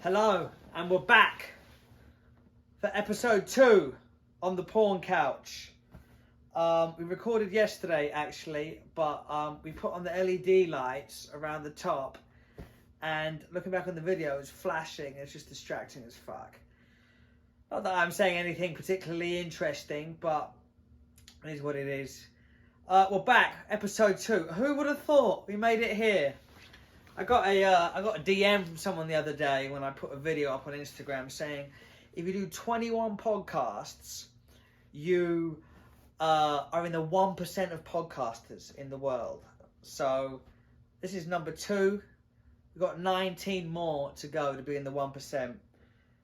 Hello, and we're back for episode 2 on the porn couch. We recorded yesterday actually, but we put on the LED lights around the top, and looking back on the video, it's flashing. It's just distracting as fuck. Not that I'm saying anything particularly interesting, but it is what it is. We're back, episode 2. Who would have thought we made it here? I got a DM from someone the other day when I put a video up on Instagram saying, if you do 21 podcasts, you are in the 1% of podcasters in the world. So this is number 2. We've got 19 more to go to be in the 1%.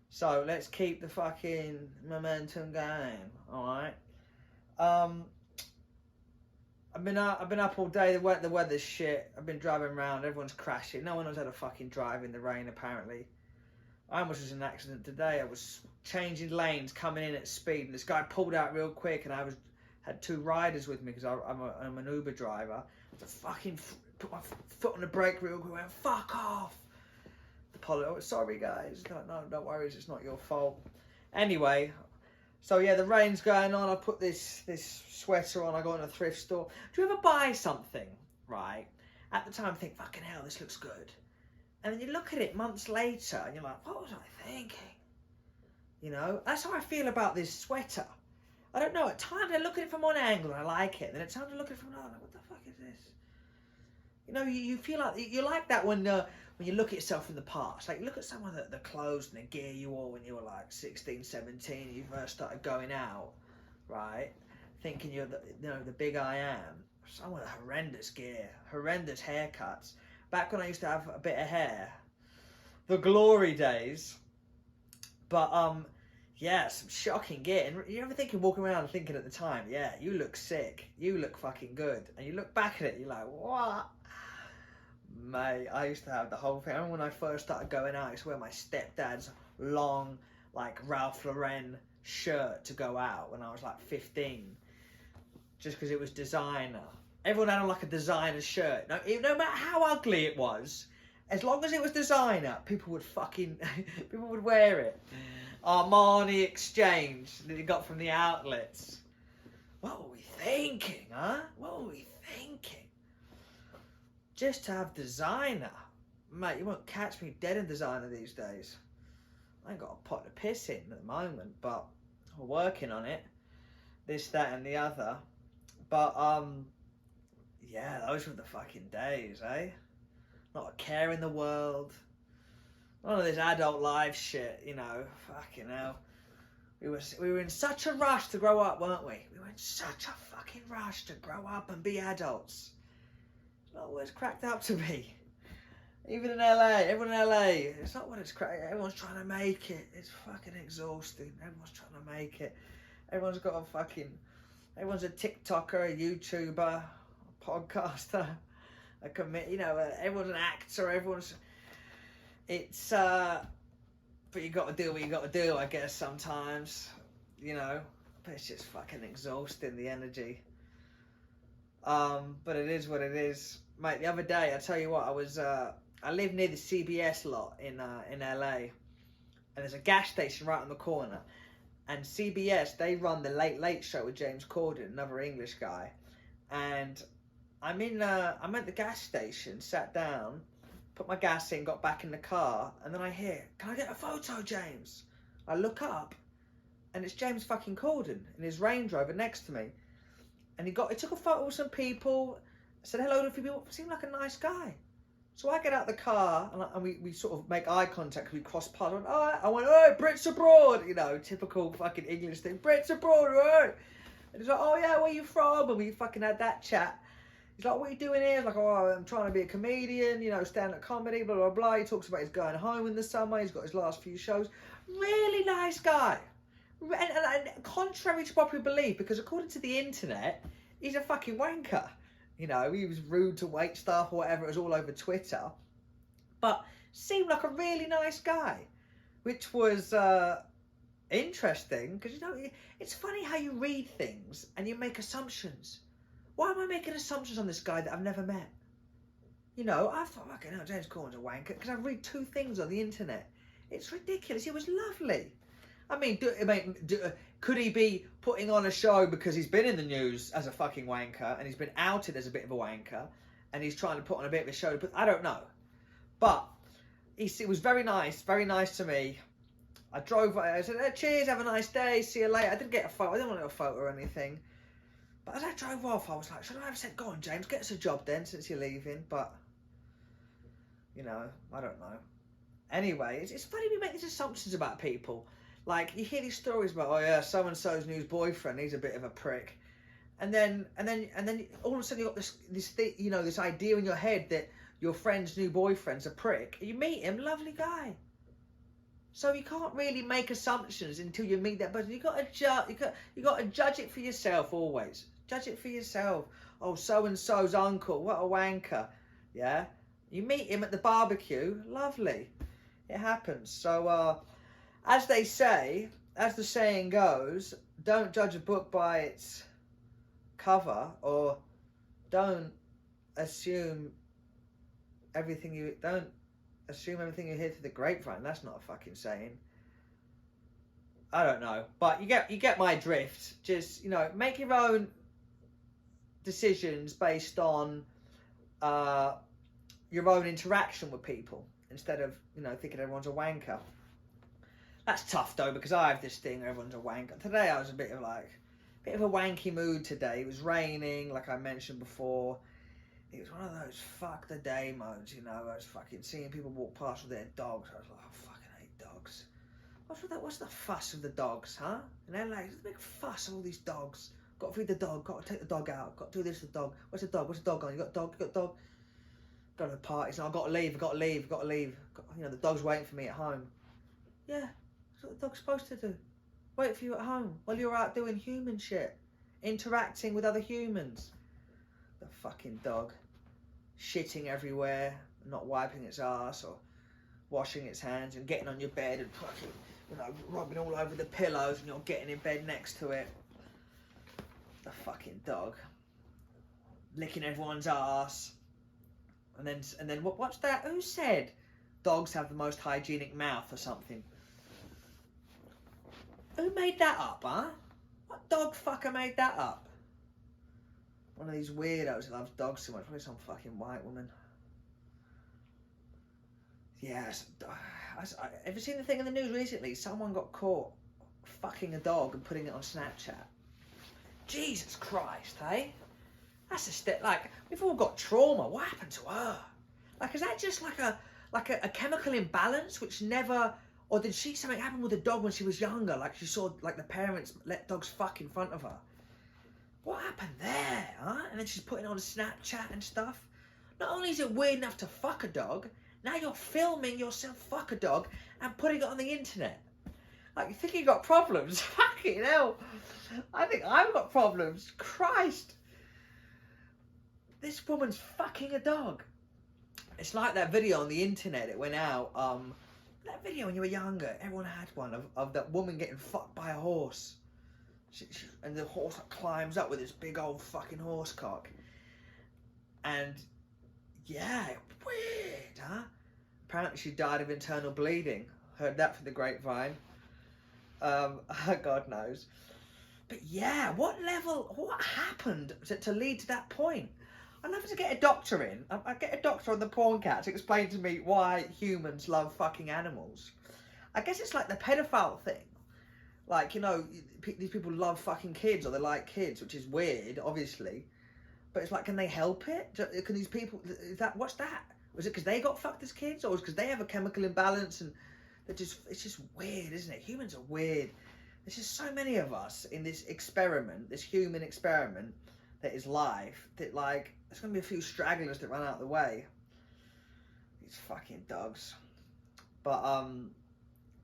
So let's keep the fucking momentum going. All right. I've been up all day. The weather's shit. I've been driving around. Everyone's crashing. No one knows how to fucking drive in the rain, apparently. I almost was in an accident today. I was changing lanes, coming in at speed, and this guy pulled out real quick, and I had 2 riders with me because I'm an Uber driver. I fucking put my foot on the brake real quick. Went, fuck off. Sorry guys. No, don't worry. It's not your fault. Anyway. So yeah, the rain's going on. I put this sweater on. I got in a thrift store. Do you ever buy something, right? At the time, think, fucking hell, this looks good. And then you look at it months later, and you're like, what was I thinking? You know, that's how I feel about this sweater. I don't know. At times, I look at it from one angle and I like it. Then at times, I look at it from another. What the fuck is this? You know, you feel like you like that when you look at yourself in the past. Like, look at some of the clothes and the gear you wore when you were like 16, 17, you first started going out, right? Thinking you're the big I am. Some of the horrendous gear, horrendous haircuts. Back when I used to have a bit of hair. The glory days. But, yeah, some shocking gear. And you ever think you're walking around thinking at the time, yeah, you look sick. You look fucking good. And you look back at it, you're like, what? Mate, I used to have the whole thing. I remember when I first started going out, I used to wear my stepdad's long, like, Ralph Lauren shirt to go out when I was like 15. Just because it was designer. Everyone had like a designer shirt. No matter how ugly it was, as long as it was designer, people would wear it. Armani Exchange that you got from the outlets. What were we thinking, huh? What were we thinking? Just to have designer. Mate, you won't catch me dead in designer these days. I ain't got a pot to piss in at the moment, but we're working on it. This, that, and the other. But, yeah, those were the fucking days, eh? Not a care in the world. None of this adult life shit, you know. Fucking hell. We were in such a rush to grow up, weren't we? We were in such a fucking rush to grow up and be adults. It's not what it's cracked up to be. Even in LA, everyone in LA, it's not what it's cracked. Everyone's trying to make it. It's fucking exhausting. Everyone's trying to make it. Everyone's a TikToker, a YouTuber, a podcaster, everyone's an actor. But you got to do what you got to do, I guess, sometimes, you know. But it's just fucking exhausting, the energy. But it is what it is. Mate, the other day, I tell you what, I live near the CBS lot in LA. And there's a gas station right on the corner. And CBS, they run the Late Late Show with James Corden, another English guy. And I'm at the gas station, sat down, put my gas in, got back in the car, and then I hear, can I get a photo, James? I look up, and it's James fucking Corden in his Range Rover next to me. And he took a photo with some people, said hello to a few people, seemed like a nice guy. So I get out the car, and we sort of make eye contact, we cross paths. I went, hey, Brits abroad, you know, typical fucking English thing, Brits abroad, right? And he's like, oh yeah, where you from? And we fucking had that chat. He's like, what are you doing here? He's like, oh, I'm trying to be a comedian, you know, stand-up comedy, blah, blah, blah. He talks about his going home in the summer. He's got his last few shows. Really nice guy. And contrary to popular belief, because according to the internet, he's a fucking wanker. You know, he was rude to wait staff or whatever. It was all over Twitter. But seemed like a really nice guy, which was interesting. Because, you know, it's funny how you read things and you make assumptions. Why am I making assumptions on this guy that I've never met? You know, I thought, fucking hell, James Corden's a wanker, because I read 2 things on the internet. It's ridiculous. It was lovely. I mean, could he be putting on a show because he's been in the news as a fucking wanker and he's been outed as a bit of a wanker and he's trying to put on a bit of a show? But I don't know. But it was very nice to me. I drove. I said, "Cheers, have a nice day, see you later." I didn't get a photo. I didn't want a photo or anything. But as I drove off, I was like, "Should I have said, go on, James, get us a job then, since you're leaving?" But you know, I don't know. Anyway, it's funny we make these assumptions about people. Like, you hear these stories about, oh yeah, so and so's new boyfriend, he's a bit of a prick, and then all of a sudden you got this idea in your head that your friend's new boyfriend's a prick. You meet him, lovely guy. So you can't really make assumptions until you meet that person. You got to judge it for yourself always. Judge it for yourself. Oh, so and so's uncle, what a wanker. Yeah, you meet him at the barbecue, lovely. It happens. So, as they say, as the saying goes, don't judge a book by its cover, or don't assume everything you hear through the grapevine. That's not a fucking saying. I don't know, but you get my drift. Just, make your own decisions based on your own interaction with people, instead of thinking everyone's a wanker. That's tough though, because I have this thing where everyone's a wanker. Today I was a bit of a wanky mood today. It was raining, like I mentioned before. It was one of those fuck the day modes, I was fucking seeing people walk past with their dogs. I was like, I fucking hate dogs. What's the fuss of the dogs, huh? In LA, there's a big fuss of all these dogs. Got to feed the dog, got to take the dog out, got to do this to the dog. What's the dog on? You got a dog? Go to the party. So I've got to leave. The dog's waiting for me at home. Yeah, that's what the dog's supposed to do. Wait for you at home while you're out doing human shit. Interacting with other humans. The fucking dog. Shitting everywhere, not wiping its ass or washing its hands and getting on your bed and fucking, rubbing all over the pillows and you're getting in bed next to it. The fucking dog. Licking everyone's ass. And then what's that? Who said dogs have the most hygienic mouth or something? Who made that up, huh? What dog fucker made that up? One of these weirdos who loves dogs so much. Probably some fucking white woman. Yes. Have you seen the thing in the news recently? Someone got caught fucking a dog and putting it on Snapchat. Jesus Christ, hey? That's a step. Like, we've all got trauma. What happened to her? Like, is that just like a chemical imbalance which never... Or did something happen with the dog when she was younger? Like, she saw, like, the parents let dogs fuck in front of her. What happened there, huh? And then she's putting on Snapchat and stuff. Not only is it weird enough to fuck a dog, now you're filming yourself fuck a dog and putting it on the internet. Like, you think you got problems? Fucking hell. I think I've got problems. Christ. This woman's fucking a dog. It's like that video on the internet that went out. That video when you were younger, everyone had one of that woman getting fucked by a horse. And the horse climbs up with this big old fucking horse cock. And yeah, weird, huh? Apparently she died of internal bleeding. Heard that from the grapevine. God knows. But yeah, what happened to lead to that point? I'd love to get a doctor in. I get a doctor on the porn cat to explain to me why humans love fucking animals. I guess it's like the pedophile thing. Like, these people love fucking kids, or they like kids, which is weird, obviously. But it's like, can they help it? Can these people, what's that? Was it because they got fucked as kids, or was it because they have a chemical imbalance and it's just weird, isn't it? Humans are weird. There's just so many of us in this experiment, this human experiment that is life, that like, there's going to be a few stragglers that run out of the way. These fucking dogs. But,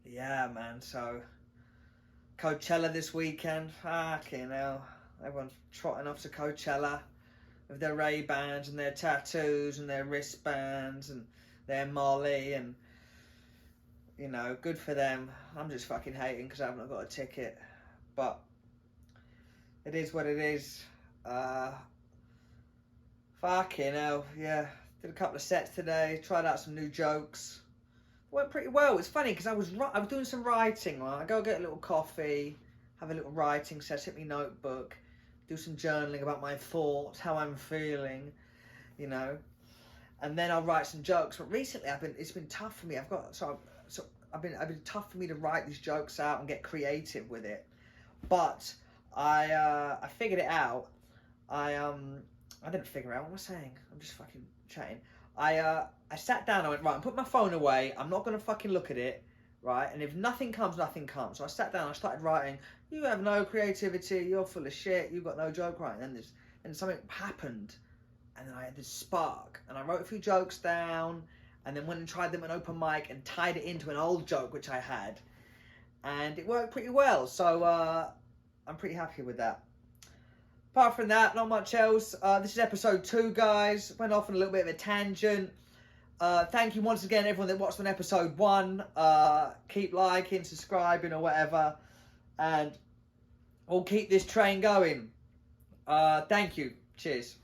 yeah, man, so... Coachella this weekend. Fucking hell. Everyone's trotting off to Coachella with their Ray-Bans and their tattoos and their wristbands and their Molly, and good for them. I'm just fucking hating because I haven't got a ticket. But it is what it is. Fucking hell, yeah. Did a couple of sets today, tried out some new jokes. went pretty well. It's funny because I was doing some writing. Right? I go get a little coffee, have a little writing session, hit my notebook, do some journaling about my thoughts, how I'm feeling, you know, and then I'll write some jokes. But recently, it's been tough for me. I've been tough for me to write these jokes out and get creative with it. But I figured it out. I didn't figure out what am I saying. I'm just fucking chatting. I sat down. I went, right, I put my phone away. I'm not gonna fucking look at it, right? And if nothing comes, nothing comes. So I sat down. I started writing. You have no creativity. You're full of shit. You've got no joke writing. And something happened, and then I had this spark, and I wrote a few jokes down, and then went and tried them at an open mic and tied it into an old joke which I had, and it worked pretty well. So I'm pretty happy with that. Apart from that, not much else. This is episode 2, guys. Went off on a little bit of a tangent. Thank you once again, everyone that watched on episode 1. Keep liking, subscribing, or whatever, and we'll keep this train going. Thank you. Cheers.